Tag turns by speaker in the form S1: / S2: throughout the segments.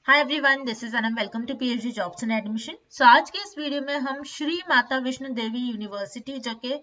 S1: Hi everyone, this is Anam. Welcome to PhD jobs and admission. So आज के इस video में हम श्री माता वैष्णो देवी यूनिवर्सिटी, जो कि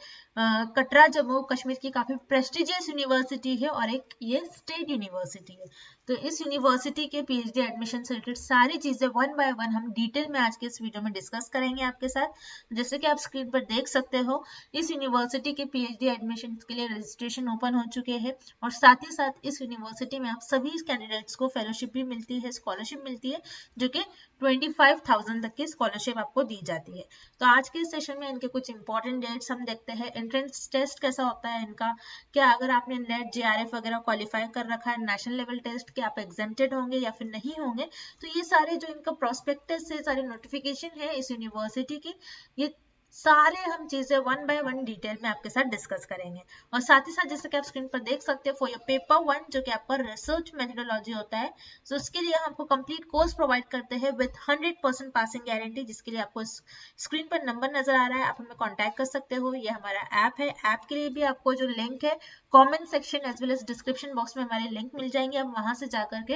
S1: कटरा जम्मू कश्मीर की काफी प्रेस्टिजियस यूनिवर्सिटी है और एक ये स्टेट यूनिवर्सिटी है। तो इस यूनिवर्सिटी के पीएचडी एडमिशन से रिलेटेड सारी चीजें वन बाय वन हम डिटेल में आज के इस वीडियो में डिस्कस करेंगे आपके साथ। जैसे कि आप स्क्रीन पर देख सकते हो, इस यूनिवर्सिटी के पीएचडी एडमिशन के लिए रजिस्ट्रेशन ओपन हो चुके हैं और साथ ही साथ इस यूनिवर्सिटी में आप सभी कैंडिडेट्स को फेलोशिप भी मिलती है, स्कॉलरशिप मिलती है, जो कि 25,000 तक की स्कॉलरशिप आपको दी जाती है। तो आज के सेशन में इनके कुछ इंपॉर्टेंट डेट्स हम देखते हैं। एंट्रेंस टेस्ट कैसा होता है इनका, क्या अगर आपने नेट जेआरएफ वगैरह क्वालिफाई कर रखा है, नेशनल लेवल टेस्ट के आप एग्जेम्प्टेड होंगे या फिर नहीं होंगे। तो ये सारे जो इनका प्रोस्पेक्टस है, सारे नोटिफिकेशन है इस यूनिवर्सिटी की, ये सारे हम चीजें वन बाय वन डिटेल में आपके साथ डिस्कस करेंगे। और साथ ही साथ जैसे कि आप स्क्रीन पर देख सकते हो, फॉर योर पेपर वन, जो कि आपका रिसर्च मेथोडोलॉजी होता है, तो उसके लिए हम आपको कंप्लीट कोर्स प्रोवाइड करते हैं विद 100% पासिंग गारंटी, जिसके लिए आपको स्क्रीन पर नंबर नजर आ रहा है, आप हमें कॉन्टैक्ट कर सकते हो। ये हमारा ऐप है, ऐप के लिए भी आपको जो लिंक है comment section as well as description box में हमारे लिंक मिल जाएंगे। आप वहां से जाकर के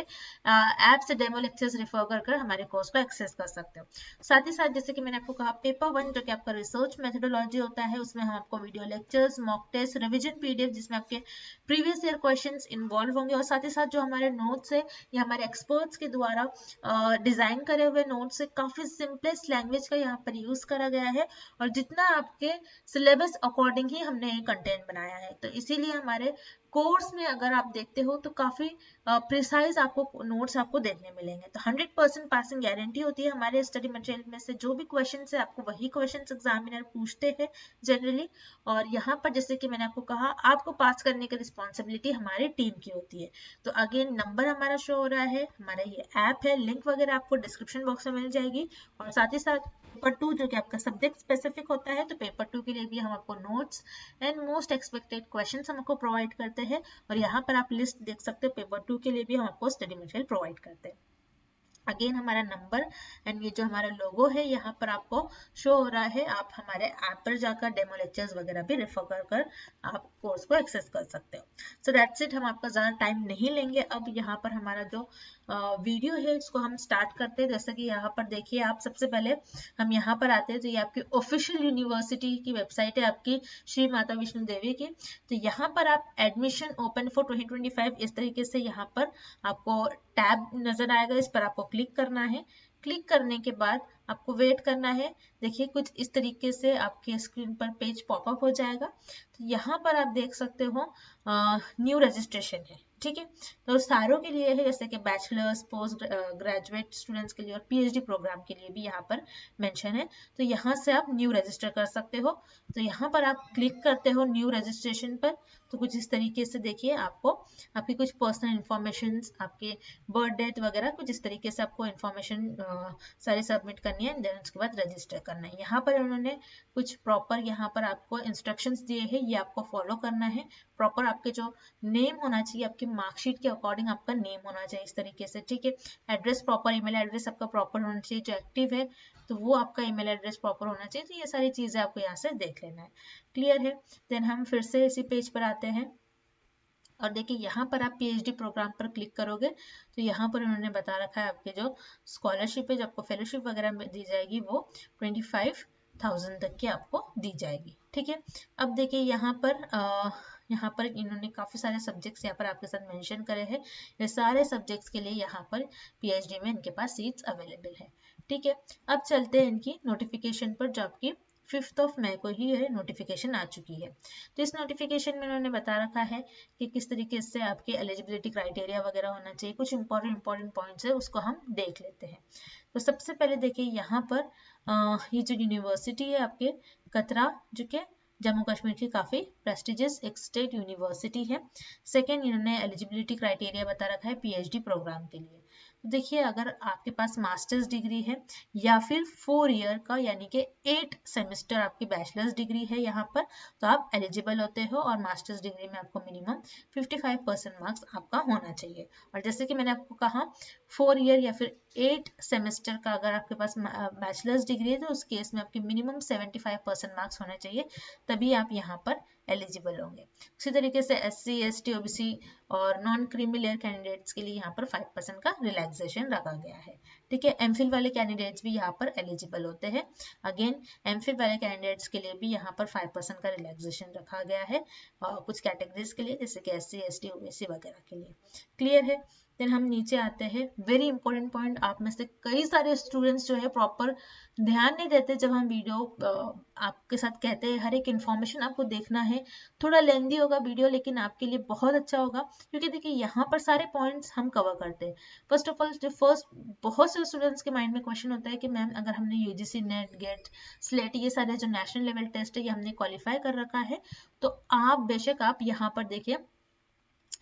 S1: ऐप से डेमो लेक्चर्स रेफर कर हमारे कोर्स को एक्सेस कर सकते हो। साथ ही साथ जैसे कि मैंने आपको कहा, पेपर वन जो कि आपका रिसर्च मेथोडोलॉजी होता है, उसमें हम आपको video lectures, mock test, revision PDF जिसमें आपके प्रीवियस ईयर क्वेश्चंस इन्वॉल्व होंगे, और साथ ही साथ जो हमारे नोट्स है ये हमारे एक्सपर्ट्स के द्वारा डिजाइन करे हुए नोट्स है। काफी सिंपलेस्ट लैंग्वेज का यहाँ पर यूज करा गया है और जितना आपके सिलेबस अकॉर्डिंग ही हमने ये कंटेंट बनाया है। तो इसीलिए हमारे कोर्स में अगर आप देखते हो तो काफी प्रिसाइज आपको नोट्स आपको देखने मिलेंगे। तो 100% पासिंग गारंटी होती है हमारे स्टडी मटेरियल में से। जो भी क्वेश्चन है आपको वही क्वेश्चन एग्जामिनर पूछते हैं जनरली। और यहाँ पर जैसे कि मैंने आपको कहा, आपको पास करने की रिस्पॉन्सिबिलिटी हमारी टीम की होती है। तो अगेन नंबर हमारा शो हो रहा है, हमारा ये ऐप है, लिंक वगैरह आपको डिस्क्रिप्शन बॉक्स में मिल जाएगी। और साथ ही साथ पेपर टू जो कि आपका सब्जेक्ट स्पेसिफिक होता है, तो पेपर टू के लिए भी हम आपको notes and most expected questions हम आपको प्रोवाइड करते हैं। और यहाँ पर आप लिस्ट देख सकते हो, पेपर टू के लिए भी हम आपको स्टडी मटेरियल प्रोवाइड करते हैं। अगेन हमारा नंबर एंड ये जो हमारा लोगो है यहाँ पर आपको शो हो रहा है। आप हमारे ऐप पर जाकर डेमो लेक्चर्स वगैरह भी रेफर कर आप कोर्स को एक्सेस कर सकते हो। सो दैट्स इट, हम आपका ज़्यादा टाइम नहीं लेंगे। अब यहाँ पर हमारा जो वीडियो है इसको हम स्टार्ट करते हैं। जैसे कि यहाँ पर देखिए, आप सबसे पहले हम यहाँ पर आते हैं तो ये आपकी ऑफिशियल यूनिवर्सिटी की वेबसाइट है आपकी श्री माता वैष्णो देवी की। तो यहाँ पर आप एडमिशन ओपन फॉर 2025 इस तरीके से यहाँ पर आपको टैब नजर आएगा, इस पर आपको क्लिक करना है। क्लिक करने के बाद आपको वेट करना है। देखिए कुछ इस तरीके से आपके स्क्रीन पर पेज पॉपअप हो जाएगा। तो यहाँ पर आप देख सकते हो न्यू रजिस्ट्रेशन है, ठीक है। तो सारों के लिए है, जैसे कि बैचलर्स, पोस्ट ग्रेजुएट स्टूडेंट्स के लिए और पीएचडी प्रोग्राम के लिए भी यहाँ पर मेंशन है। तो यहाँ से आप न्यू रजिस्टर कर सकते हो। तो यहाँ पर आप क्लिक करते हो न्यू रजिस्ट्रेशन पर, तो कुछ इस तरीके से देखिए आपको आपकी कुछ पर्सनल इंफॉर्मेशन, आपके बर्थ डेट वगैरह कुछ इस तरीके से आपको इन्फॉर्मेशन सारी सबमिट करनी है। देन उसके बाद रजिस्टर करना है। यहाँ पर उन्होंने कुछ प्रॉपर यहाँ पर आपको इंस्ट्रक्शंस दिए हैं, ये आपको फॉलो करना है। प्रॉपर आपके जो नेम होना चाहिए, आपकी मार्कशीट के अकॉर्डिंग आपका नेम होना चाहिए इस तरीके से, ठीक है। एड्रेस प्रॉपर, ईमेल एड्रेस आपका प्रॉपर होना चाहिए, जो एक्टिव है तो वो आपका ईमेल एड्रेस प्रॉपर होना चाहिए। तो ये सारी चीजें आपको यहाँ से देख लेना है। क्लियर है? देन हम फिर से इसी पेज पर आते हैं और देखिए यहाँ पर आप पीएचडी प्रोग्राम पर क्लिक करोगे तो यहाँ पर उन्होंने बता रखा है आपके जो स्कॉलरशिप है, जो आपको फेलोशिप वगैरह दी जाएगी, वो 25,000 तक की आपको दी जाएगी, ठीक है। अब देखिए यहाँ पर इन्होंने काफ़ी सारे सब्जेक्ट्स यहाँ पर आपके साथ मेंशन करे हैं। ये सारे सब्जेक्ट्स के लिए यहाँ पर पीएचडी में इनके पास सीट्स अवेलेबल है, ठीक है। अब चलते हैं इनकी नोटिफिकेशन पर, जो आपकी 5 मई को ही यह नोटिफिकेशन आ चुकी है। तो इस नोटिफिकेशन में उन्होंने बता रखा है कि किस तरीके से आपके एलिजिबिलिटी क्राइटेरिया वगैरह होना चाहिए। कुछ इंपॉर्टेंट पॉइंट्स है, उसको हम देख लेते हैं। तो सबसे पहले देखिए यहाँ पर ये जो यूनिवर्सिटी है आपके कतरा, जो कि जम्मू कश्मीर की काफ़ी प्रेस्टिजियस एक स्टेट यूनिवर्सिटी है। सेकेंड, इन्होंने एलिजिबिलिटी क्राइटेरिया बता रखा है पीएचडी प्रोग्राम के लिए। तो देखिए अगर आपके पास मास्टर्स डिग्री है या फिर 4 ईयर का यानी कि 8 सेमेस्टर आपकी बैचलर्स डिग्री है यहाँ पर, तो आप एलिजिबल होते हो। और मास्टर्स डिग्री में आपको मिनिमम 55% मार्क्स आपका होना चाहिए। और जैसे कि मैंने आपको कहा, 4 ईयर या फिर 8 सेमेस्टर का अगर आपके पास बैचलर्स डिग्री है तो उस केस में आपके मिनिमम 75% मार्क्स होने चाहिए, तभी आप यहाँ पर एलिजिबल होंगे। उसी तरीके से SC ST OBC और नॉन क्रीमी लेयर कैंडिडेट्स के लिए यहाँ पर 5% का रिलैक्सेशन रखा गया है। ठीक है, एमफिल वाले कैंडिडेट्स भी यहाँ पर एलिजिबल होते हैं। अगेन एमफिल वाले कैंडिडेट्स के लिए भी यहाँ पर 5% का रिलैक्सेशन रखा गया है कुछ कैटेगरीज के लिए, जैसे कि SC ST OBC वगैरह के लिए। क्लियर है। देन हम नीचे आते हैं, वेरी इंपॉर्टेंट पॉइंट, आप में से कई सारे स्टूडेंट्स जो है प्रॉपर ध्यान नहीं देते जब हम वीडियो आपके साथ कहते हैं हर एक इन्फॉर्मेशन आपको देखना है। थोड़ा लेंदी होगा वीडियो, लेकिन आपके लिए बहुत अच्छा होगा, क्योंकि देखिए यहाँ पर सारे पॉइंट्स हम कवर करते हैं। फर्स्ट ऑफ ऑल, जो बहुत से स्टूडेंट्स के माइंड में क्वेश्चन होता है कि मैम अगर हमने UGC नेट गेट स्लेट ये सारे जो नेशनल लेवल टेस्ट है ये हमने क्वालिफाई कर रखा है, तो आप बेशक आप यहाँ पर देखिए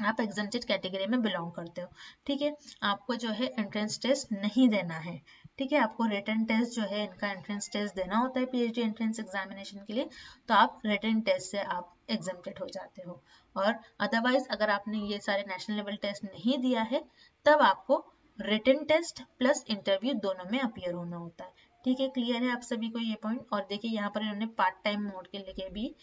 S1: आप एग्जेम्प्टेड कैटेगरी में बिलोंग करते हो। ठीक है, आपको जो है एंट्रेंस टेस्ट नहीं देना है। ठीक है, आपको रिटन टेस्ट जो है इनका एंट्रेंस टेस्ट देना होता है PhD एंट्रेंस एग्जामिनेशन के लिए, तो आप रिटन टेस्ट से आप एग्जेम्प्टेड हो जाते हो। और अदरवाइज अगर आपने ये सारे नेशनल लेवल टेस्ट नहीं दिया है, तब आपको रिटन टेस्ट प्लस इंटरव्यू दोनों में अपीयर होना होता है। ठीक है, क्लियर है आप सभी को ये पॉइंट। और देखिए यहाँ पर इन्होंने पार्ट टाइम मोड के लिए भी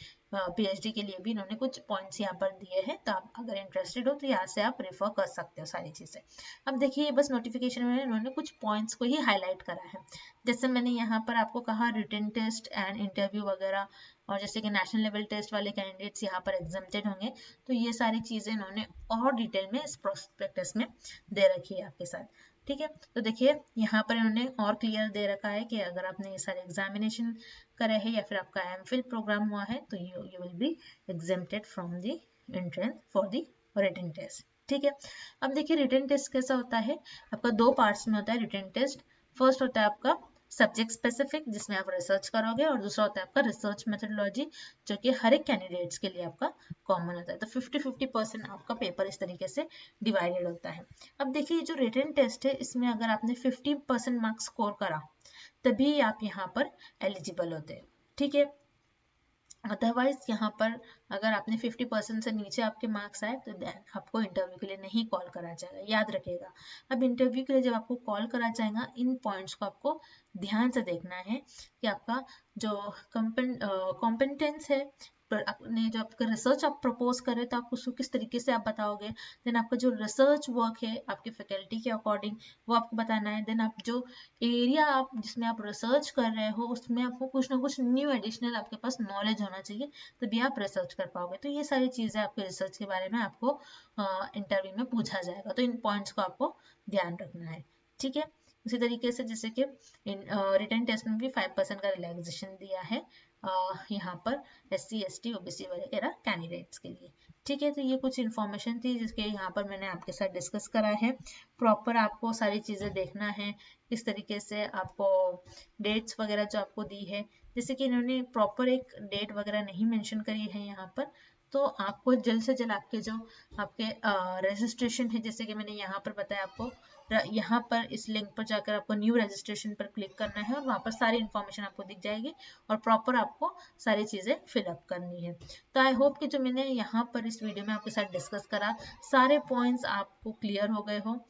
S1: PhD के लिए भी इन्होंने कुछ पॉइंट्स यहाँ पर दिए हैं, तो आप अगर इंटरेस्टेड हो तो यहाँ से आप रेफर कर सकते हो सारी चीजें। अब देखिए बस नोटिफिकेशन में इन्होंने कुछ पॉइंट्स को ही हाईलाइट करा है, जैसे मैंने यहाँ पर आपको कहा रिटन टेस्ट एंड इंटरव्यू वगैरह, और जैसे कि नेशनल लेवल टेस्ट वाले कैंडिडेट्स यहाँ पर एग्जाम्प्टेड होंगे, तो ये सारी चीजें इन्होंने और डिटेल में इस प्रोस्पेक्टस में दे रखी है आपके साथ। ठीक है, तो देखिए यहाँ पर इन्होंने और क्लियर दे रखा है कि अगर आपने ये सारे एग्जामिनेशन करे हैं या फिर आपका MPhil प्रोग्राम हुआ है, तो you will be exempted from the entrance for the written test. ठीक है, अब देखिए रिटन टेस्ट कैसा होता है, आपका 2 पार्ट्स में होता है रिटन टेस्ट। फर्स्ट होता है आपका सब्जेक्ट स्पेसिफिक, जिसमें आप रिसर्च करोगे, और दूसरा होता है आपका रिसर्च मेथोडोलॉजी, जो कि हर एक कैंडिडेट्स के लिए आपका कॉमन होता है। तो 50-50% आपका पेपर इस तरीके से डिवाइडेड होता है। अब देखिए जो रिटन टेस्ट है, इसमें अगर आपने 50% मार्क्स स्कोर करा तभी आप यहाँ पर एलिजिबल होते हैं। ठीक है, अदरवाइज यहाँ पर अगर आपने 50% से नीचे आपके मार्क्स आए तो देन आपको इंटरव्यू के लिए नहीं कॉल करा जाएगा, याद रखिएगा। अब इंटरव्यू के लिए जब आपको कॉल करा जाएगा, इन पॉइंट्स को आपको ध्यान से देखना है कि आपका जो कॉम्पिटेंस है, पर आपने जो आपका रिसर्च आप प्रपोज करें तो आप उसको किस तरीके से आप बताओगे। देन आपका जो रिसर्च वर्क है आपके फैकल्टी के अकॉर्डिंग वो आपको बताना है। देन आप जो एरिया आप जिसमें आप रिसर्च कर रहे हो उसमें आपको कुछ ना कुछ न्यू एडिशनल आपके पास नॉलेज होना चाहिए, तभी आप रिसर्च कर पाओगे। तो ये सारी चीज़ें आपके रिसर्च के बारे में आपको इंटरव्यू में पूछा जाएगा, तो इन पॉइंट्स को आपको ध्यान रखना है। ठीक है, उसी तरीके से जैसे कि रिटन टेस्ट में भी 5% का रिलैक्सेशन दिया है यहाँ पर SC ST OBC वगैरह कैंडिडेट्स के लिए। ठीक है, तो ये कुछ इन्फॉर्मेशन थी जिसके यहाँ पर मैंने आपके साथ डिस्कस करा है। प्रॉपर आपको सारी चीज़ें देखना है, किस तरीके से आपको डेट्स वगैरह जो आपको दी है, जैसे कि इन्होंने प्रॉपर एक डेट वगैरह नहीं मेंशन करी है यहाँ पर, तो आपको जल्द से जल्द आपके जो आपके रजिस्ट्रेशन है, जैसे कि मैंने यहाँ पर बताया आपको, यहाँ पर इस लिंक पर जाकर आपको न्यू रजिस्ट्रेशन पर क्लिक करना है और वहाँ पर सारी इन्फॉर्मेशन आपको दिख जाएगी और प्रॉपर आपको सारी चीज़ें फिलअप करनी है। तो आई होप कि जो मैंने यहाँ पर इस वीडियो में आपके साथ डिस्कस करा, सारे पॉइंट्स आपको क्लियर हो गए हो।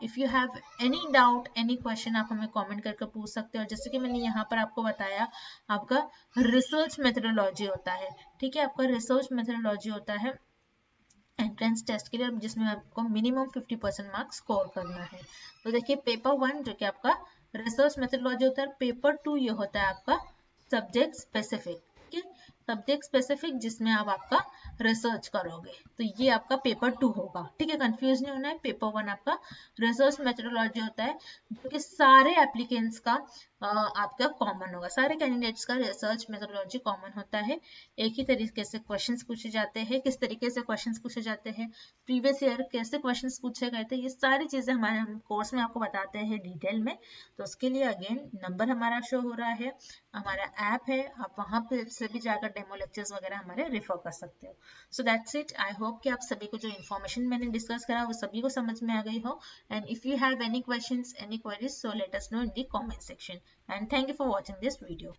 S1: If you have any doubt any question आप हमें कमेंट करके पूछ सकते हो। जैसे कि मैंने यहाँ पर आपको बताया आपका रिसर्च मेथोडोलॉजी होता है। ठीक है, आपका रिसर्च मेथोडोलॉजी होता है एंट्रेंस टेस्ट के लिए, जिसमें आपको मिनिमम 50% मार्क्स स्कोर करना है। तो देखिए पेपर 1 जो कि आपका रिसर्च मेथोडोलॉजी होता है, पेपर 2 ये होता है आपका सब्जेक्ट स्पेसिफिक। ठीक है, सब्जेक्ट स्पेसिफिक जिसमें आप आपका रिसर्च करोगे, तो ये आपका पेपर 2 होगा। ठीक है, कंफ्यूज नहीं होना है। पेपर 1 आपका रिसर्च मेथोडोलॉजी होता है, जो कि सारे एप्लीकेंट्स का आपका कॉमन होगा, सारे कैंडिडेट्स का रिसर्च मेथोडोलॉजी कॉमन होता है। एक ही तरीके से क्वेश्चंस पूछे जाते हैं, किस तरीके से क्वेश्चंस पूछे जाते हैं, प्रीवियस ईयर कैसे क्वेश्चंस पूछे गए थे, ये सारी चीज़ें हमारे हम कोर्स में आपको बताते हैं डिटेल में। तो उसके लिए अगेन नंबर हमारा शो हो रहा है, हमारा ऐप है, आप वहाँ पे से भी जाकर डेमो लेक्चर्स वगैरह हमारे रेफर कर सकते हो। So that's it. I hope कि आप सभी को जो इन्फॉर्मेशन मैंने डिस्कस करा वो सभी को समझ में आ गई हो। And if you have any questions any queries, so let us know in the comment section. And thank you for watching this video.